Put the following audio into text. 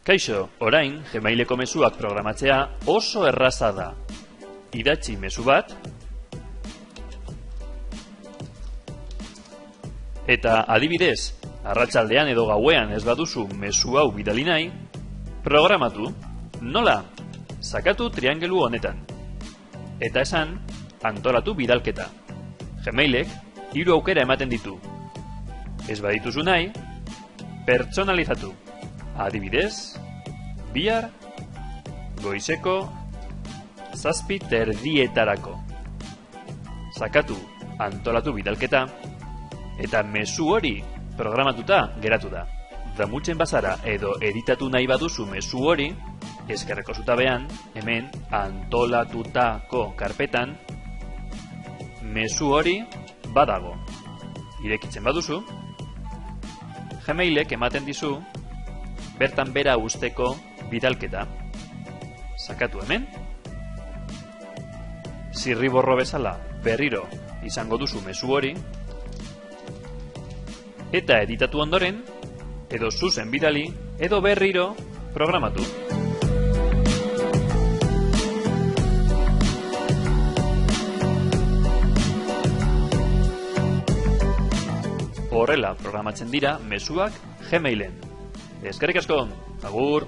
Kaixo, orain Gmaileko mezuak programatzea oso erraza da. Idatzi mezu bat, eta adibidez, arratsaldean edo gauean ez baduzu mezu hau bidali nahi, programatu. Nola? Sakatu triangelu honetan. Eta esan, antolatu bidalketa. Gmailek 3 aukera ematen ditu. Ez badituzu nahi, pertsonalizatu. Adibidez, bihar, goizeko, 7:30 Sakatu, antolatu bidalketa, eta mezu hori programatuta geratu da. Damutzen bazara edo editatu nahi baduzu mezu hori, ezkerreko zutabean, hemen antolatutako karpetan, mezu hori badago. Irekitzen baduzu, Gmailek ematen dizu bertan bera uzteko bidalketa. Sakatu hemen. Zirriborro bezala berriro izango duzu mezu hori, eta editatu ondoren, edo zuzen bidali, edo berriro programatu. Horrela programatzen dira mezuak Gmailen. Eskerrik asko, agur!